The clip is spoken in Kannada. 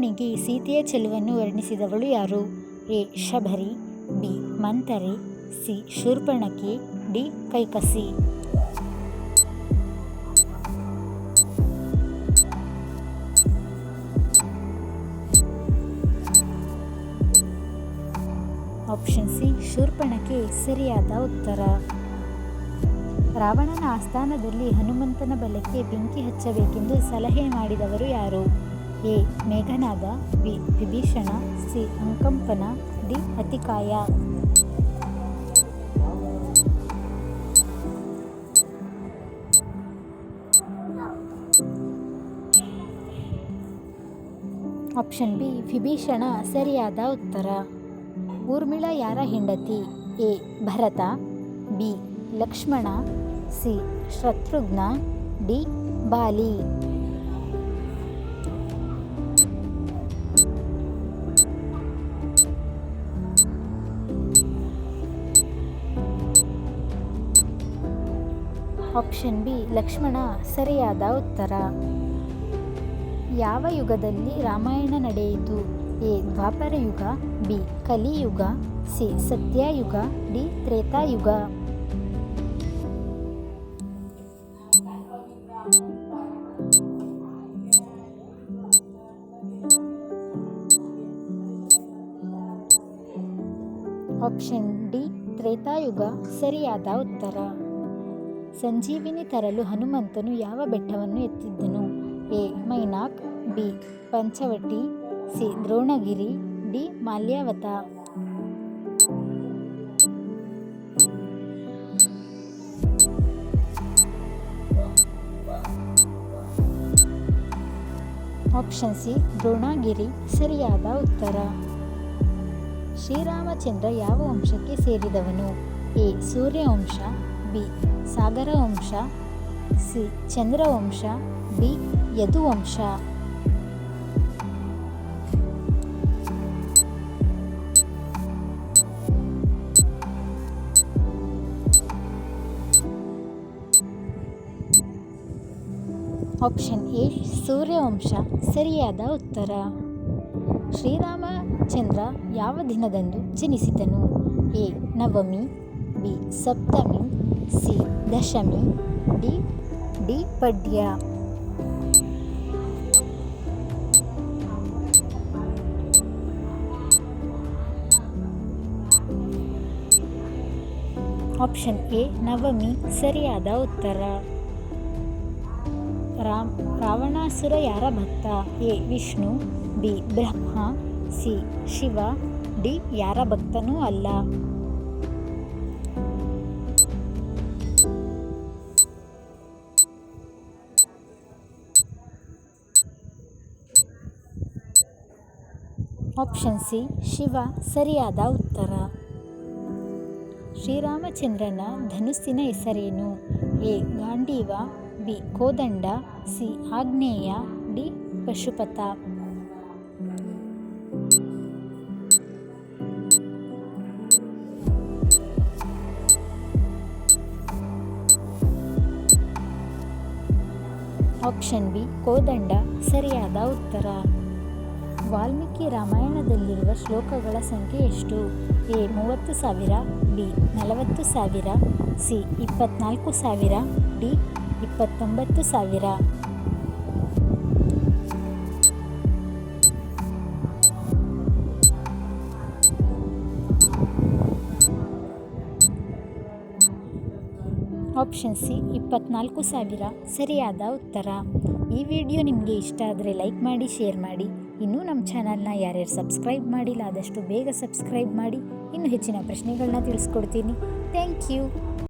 ರಾವಣನಿಗೆ ಸೀತೆಯ ಚೆಲುವನ್ನು ವರ್ಣಿಸಿದವಳು ಯಾರು? A. Shabari, B. Manthara, C. Shurpanakha, D. Kaikasi. Option C Shurpanakha ಸರಿಯಾದ ಉತ್ತರ. ರಾವಣನ ಆಸ್ಥಾನದಲ್ಲಿ ಹನುಮಂತನ ಬಲಕ್ಕೆ ಬೆಂಕಿ ಹಚ್ಚಬೇಕೆಂದು ಸಲಹೆ ಮಾಡಿದವರು ಯಾರು? A. Meghanada, B. Vibhishana, C. Akampana, D. Atikaya. Option B Vibhishana ಸರಿಯಾದ ಉತ್ತರ. ಊರ್ಮಿಳಾ ಯಾರ ಹೆಂಡತಿ? A. Bharata, B. Lakshmana, C. Shatrughna, D. Bali. Option B Lakshmana ಸರಿಯಾದ ಉತ್ತರ. ಯಾವ ಯುಗದಲ್ಲಿ ರಾಮಾಯಣ ನಡೆಯಿತು? ಎ. ದ್ವಾಪರ Yuga, B. Kaliyuga, C. Satyayuga, D. Tretayuga. Option D Tretayuga ಸರಿಯಾದ ಉತ್ತರ. ಸಂಜೀವಿನಿ ತರಲು ಹನುಮಂತನು ಯಾವ ಬೆಟ್ಟವನ್ನು ಎತ್ತಿದ್ದನು? A. Mainak, B. Panchavati, C. Dronagiri, D. Malyavata. Option C Dronagiri ಸರಿಯಾದ ಉತ್ತರ. ಶ್ರೀರಾಮಚಂದ್ರ ಯಾವ ವಂಶಕ್ಕೆ ಸೇರಿದವನು? A. Suryavansha, B. Sagaravansha, C. Chandravansha, D. Yaduvansha. Option A Suryavansha ಸರಿಯಾದ ಉತ್ತರ. ಶ್ರೀರಾಮಚಂದ್ರ ಯಾವ ದಿನದಂದು ಜನಿಸಿದನು? A. Navami, B. Saptami, C. Dashami, D. Padya. Option A Navami ಸರಿಯಾದ ಉತ್ತರ. ರಾವಣಾಸುರ ಯಾರ ಭಕ್ತ? A. Vishnu, B. Brahma, C. Shiva, D. ಯಾರ ಭಕ್ತನೂ ಅಲ್ಲ. ಆಪ್ಷನ್ ಸಿ ಶಿವ ಸರಿಯಾದ ಉತ್ತರ. ಶ್ರೀರಾಮಚಂದ್ರನ ಧನುಸ್ಸಿನ ಹೆಸರೇನು? A. Gandiva, B. Kodanda, C. ಆಗ್ನೇಯ, ಡಿ. ಪಶುಪತ. ಆಪ್ಷನ್ ಬಿ ಕೋದಂಡ ಸರಿಯಾದ ಉತ್ತರ. ವಾಲ್ಮೀಕಿ ರಾಮಾಯಣದಲ್ಲಿರುವ ಶ್ಲೋಕಗಳ ಸಂಖ್ಯೆ ಎಷ್ಟು? A. 30,000, B. 40,000, C. 24,000, D. 29,000. Option C 24,000 ಸರಿಯಾದ ಉತ್ತರ. ಈ ವಿಡಿಯೋ ನಿಮಗೆ ಇಷ್ಟ ಆದರೆ ಲೈಕ್ ಮಾಡಿ, ಶೇರ್ ಮಾಡಿ. ಇನ್ನೂ ನಮ್ಮ ಚಾನಲ್ನ ಯಾರ್ಯಾರು ಸಬ್ಸ್ಕ್ರೈಬ್ ಮಾಡಿಲ್ಲ ಆದಷ್ಟು ಬೇಗ ಸಬ್ಸ್ಕ್ರೈಬ್ ಮಾಡಿ. ಇನ್ನೂ ಹೆಚ್ಚಿನ ಪ್ರಶ್ನೆಗಳನ್ನ ತಿಳಿಸ್ಕೊಡ್ತೀನಿ. Thank you.